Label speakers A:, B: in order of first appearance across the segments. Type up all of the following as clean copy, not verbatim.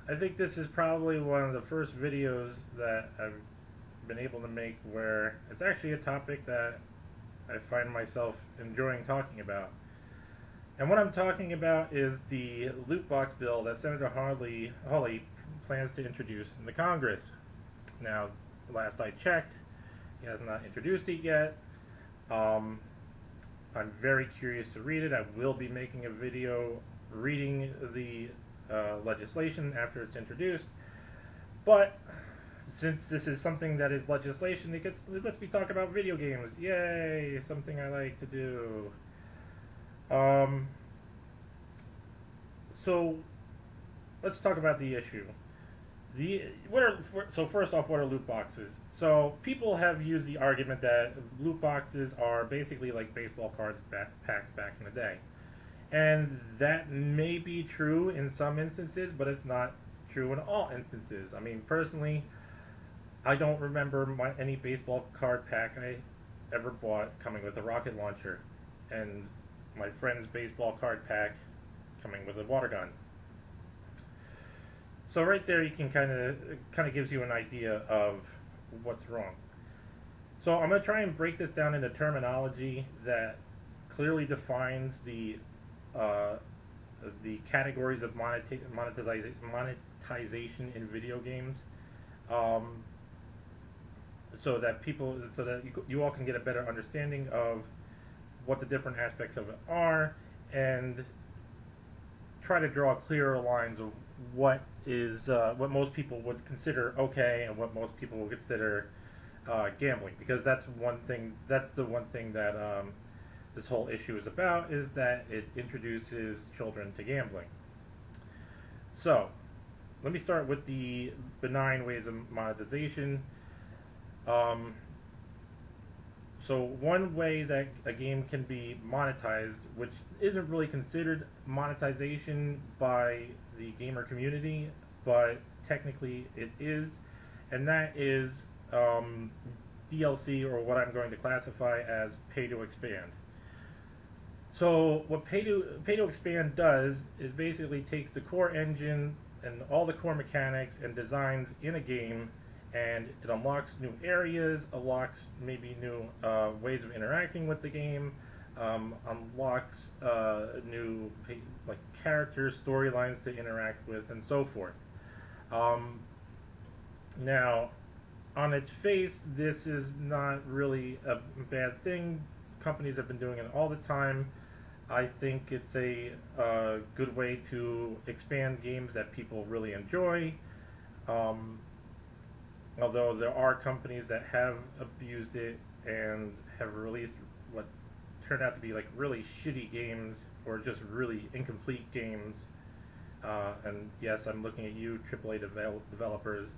A: I think this is probably one of the first videos that I've been able to make where it's actually a topic that I find myself enjoying talking about. And what I'm talking about is the loot box bill that Senator Hawley plans to introduce in the Congress. Now, last I checked, he has not introduced it yet. Um, I'm very curious to read it. I will be making a video reading the legislation after it's introduced. But since this is something that is legislation, lets me talk about video games. Yay! Something I like to do. Um, so let's talk about the issue. So first off, what are loot boxes? So people have used the argument that loot boxes are basically like baseball packs back in the day, and that may be true in some instances, but it's not true in all instances. I mean, personally, I don't remember any baseball card pack I ever bought coming with a rocket launcher, and my friend's baseball card pack coming with a water gun. So right there, you can kind of gives you an idea of what's wrong. So I'm going to try and break this down into terminology that clearly defines uh, the categories of monetization in video games, um, so that you all can get a better understanding of what the different aspects of it are, and try to draw clearer lines of what most people would consider okay and what most people would consider gambling, because that's one thing. That's the one thing that this whole issue is about, is that it introduces children to gambling. So, let me start with the benign ways of monetization. Um, so one way that a game can be monetized, which isn't really considered monetization by the gamer community, but technically it is, and that is DLC, or what I'm going to classify as pay to expand. So what pay to expand does is basically takes the core engine and all the core mechanics and designs in a game, and it unlocks new areas, unlocks maybe new ways of interacting with the game, unlocks new like characters, storylines to interact with, and so forth. Um, Now, on its face, this is not really a bad thing. Companies have been doing it all the time. I think it's a good way to expand games that people really enjoy. Um, Although there are companies that have abused it and have released what turned out to be like really shitty games, or just really incomplete games. And yes, I'm looking at you, AAA developers.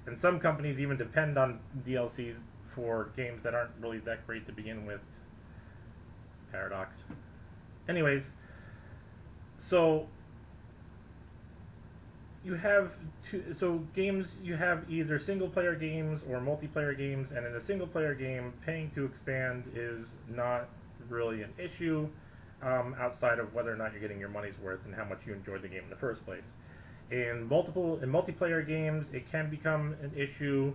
A: And some companies even depend on DLCs for games that aren't really that great to begin with. Paradox. Anyways, so you have either single player games or multiplayer games, and in a single player game, paying to expand is not really an issue, outside of whether or not you're getting your money's worth and how much you enjoyed the game in the first place. In multiplayer games, it can become an issue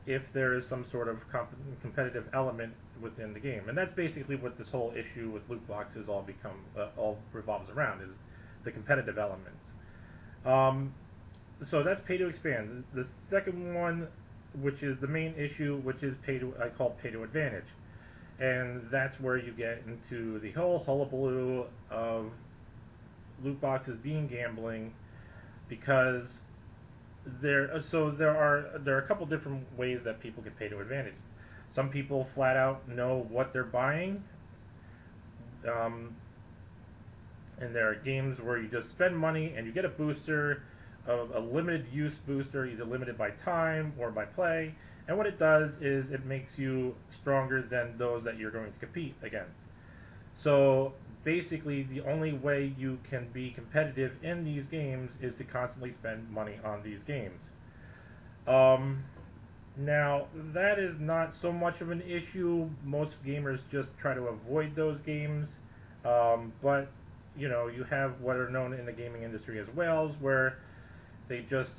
A: if there is some sort of competitive element within the game, and that's basically what this whole issue with loot boxes all revolves around, is the competitive elements. So that's pay to expand. The second one, which is the main issue, which is I call pay to advantage, and that's where you get into the whole hullabaloo of loot boxes being gambling, because there are a couple different ways that people can pay to advantage. Some people flat out know what they're buying. And there are games where you just spend money and you get a booster, a limited use booster, either limited by time or by play. And what it does is it makes you stronger than those that you're going to compete against. So basically, the only way you can be competitive in these games is to constantly spend money on these games. Now, that is not so much of an issue. Most gamers just try to avoid those games. But you have what are known in the gaming industry as whales, where They just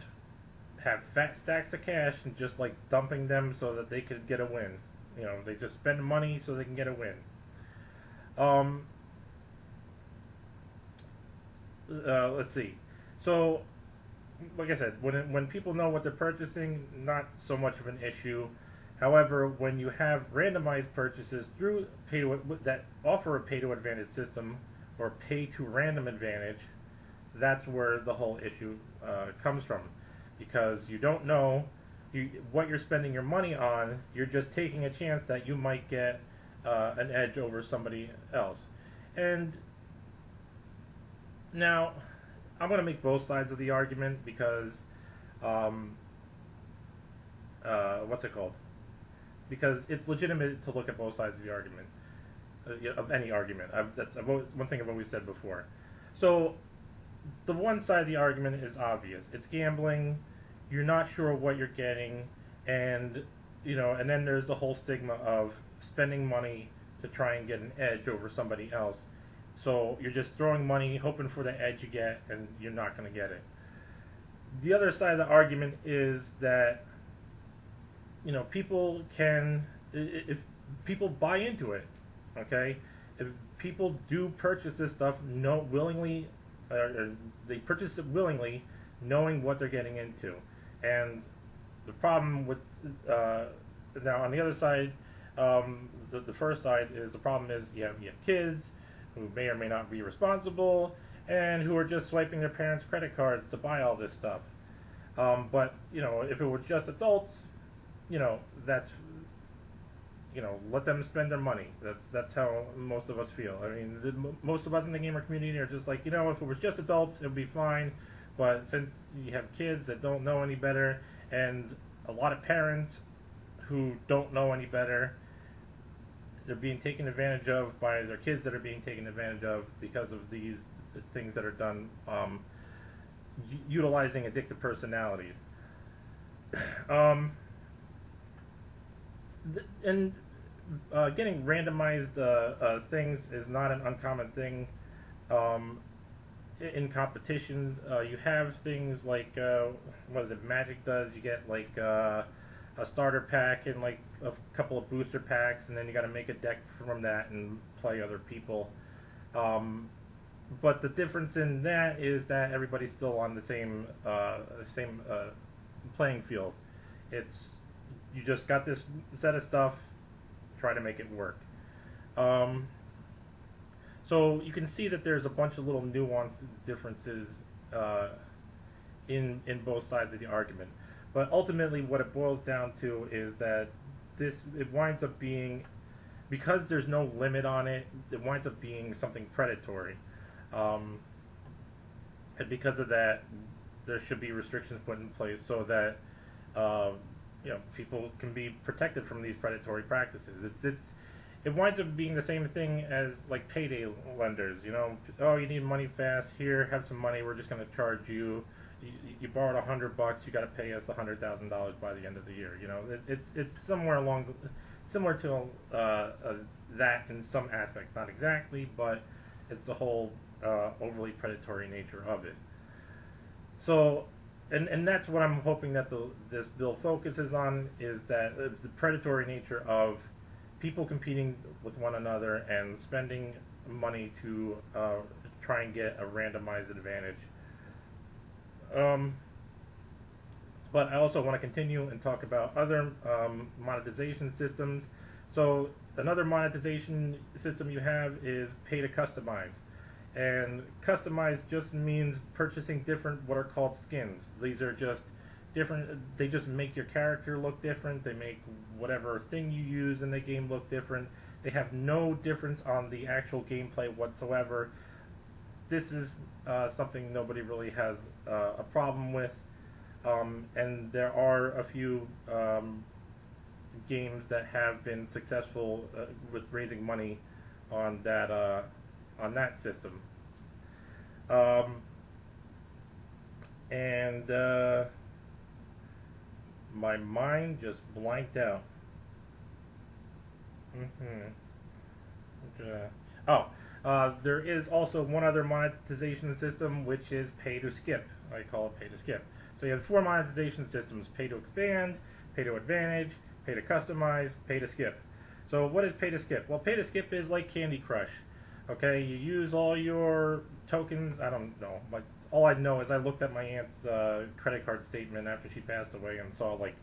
A: have fat stacks of cash and just like dumping them so that they could get a win. You know, they just spend money so they can get a win. Let's see. So, like I said, when people know what they're purchasing, not so much of an issue. However, when you have randomized purchases through that offer a pay-to-advantage system or pay-to-random advantage, that's where the whole issue comes from, because you don't know what you're spending your money on. You're just taking a chance that you might get an edge over somebody else. And now, I'm going to make both sides of the argument because, what's it called? Because it's legitimate to look at both sides of the argument, of any argument. That's one thing I've always said before. So, the one side of the argument is obvious. It's gambling. You're not sure what you're getting, and and then there's the whole stigma of spending money to try and get an edge over somebody else. So you're just throwing money, hoping for the edge you get, and you're not going to get it. The other side of the argument is that people can, if people buy into it, okay, if people do purchase this stuff willingly, they purchase it willingly, knowing what they're getting into. And the problem with now on the other side, the first side is the problem is you have kids who may or may not be responsible and who are just swiping their parents' credit cards to buy all this stuff. But if it were just adults, that's let them spend their money. That's how most of us feel. I mean, most of us in the gamer community are just like, if it was just adults, it would be fine. But since you have kids that don't know any better, and a lot of parents who don't know any better, they're being taken advantage of by their kids that are being taken advantage of because of these things that are done, utilizing addictive personalities. And getting randomized things is not an uncommon thing. In competitions, you have things like Magic does. You get like a starter pack and like a couple of booster packs, and then you got to make a deck from that and play other people. But the difference in that is that everybody's still on the same playing field. You just got this set of stuff, try to make it work. So you can see that there's a bunch of little nuanced differences in both sides of the argument. But ultimately what it boils down to is that it winds up being, because there's no limit on it, it winds up being something predatory. And because of that, there should be restrictions put in place so that people can be protected from these predatory practices. It winds up being the same thing as like payday lenders. Oh, you need money fast. Here, have some money. We're just going to charge you. You borrowed $100. You got to pay us $100,000 by the end of the year. It's somewhere similar to that in some aspects. Not exactly, but it's the whole overly predatory nature of it. So. And that's what I'm hoping that this bill focuses on, is that it's the predatory nature of people competing with one another and spending money to try and get a randomized advantage. But I also want to continue and talk about other monetization systems. So another monetization system you have is pay to customize. And customize just means purchasing different what are called skins. These are just different, they just make your character look different, they make whatever thing you use in the game look different. They have no difference on the actual gameplay whatsoever. This is something nobody really has a problem with. And there are a few games that have been successful with raising money on that system. And my mind just blanked out. There is also one other monetization system, which is pay to skip. I call it pay to skip. So you have 4 monetization systems: pay to expand, pay to advantage, pay to customize, pay to skip. So what is pay to skip? Well, pay to skip is like Candy Crush. Okay, you use all your tokens. I don't know, but all I know is I looked at my aunt's credit card statement after she passed away and saw like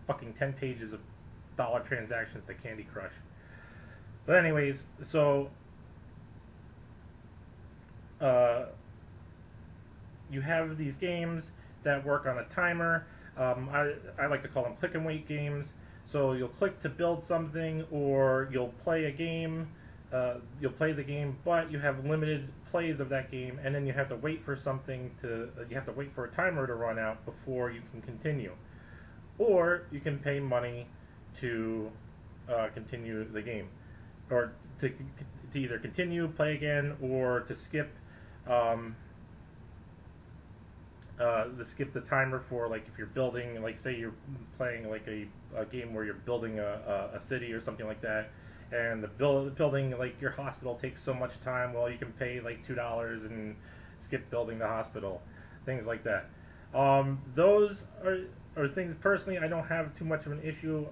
A: fucking 10 pages of dollar transactions to Candy Crush. But anyways, so you have these games that work on a timer. I like to call them click and wait games. So you'll click to build something, or you'll play a game. You'll play the game, but you have limited plays of that game, and then you have to wait for something to. You have to wait for a timer to run out before you can continue, or you can pay money to continue the game, or to either continue, play again, or to skip. Skip the timer for, like, if you're building, like, say you're playing like a game where you're building a city or something like that, and the building like your hospital takes so much time. Well, you can pay like $2 and skip building the hospital, things like that. Those are things personally I don't have too much of an issue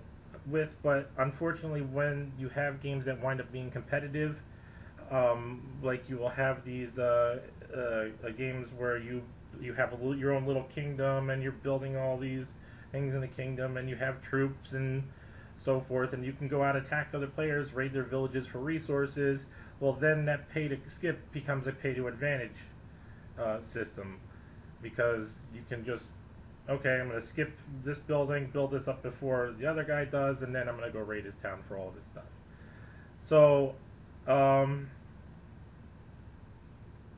A: with, but unfortunately, when you have games that wind up being competitive, like you will have these games where you have your own little kingdom, and you're building all these things in the kingdom, and you have troops and so forth, and you can go out, attack other players, raid their villages for resources. Well, then that pay to skip becomes a pay to advantage system, because you can just, okay, I'm going to skip this building, build this up before the other guy does, and then I'm going to go raid his town for all this stuff. So,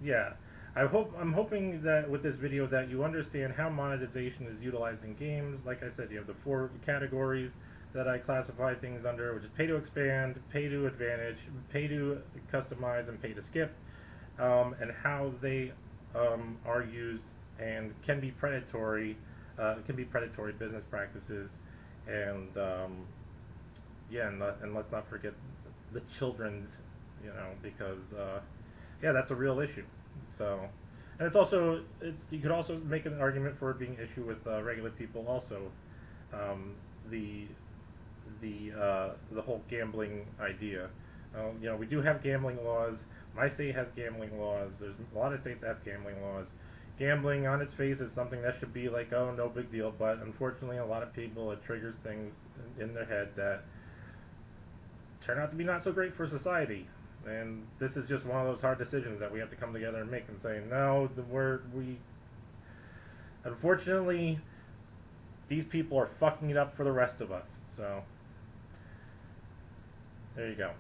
A: yeah. I'm hoping that with this video that you understand how monetization is utilized in games. Like I said, you have the 4 categories that I classify things under, which is pay to expand, pay to advantage, pay to customize, and pay to skip, and how they are used and can be predatory. Can be predatory business practices, and yeah, and let's not forget the children's, because yeah, that's a real issue. So, and it's also, you could also make an argument for it being an issue with regular people also. The whole gambling idea. We do have gambling laws. My state has gambling laws. There's a lot of states that have gambling laws. Gambling on its face is something that should be like, oh, no big deal, but unfortunately a lot of people, it triggers things in their head that turn out to be not so great for society. And this is just one of those hard decisions that we have to come together and make and say, no, unfortunately, these people are fucking it up for the rest of us. So, there you go.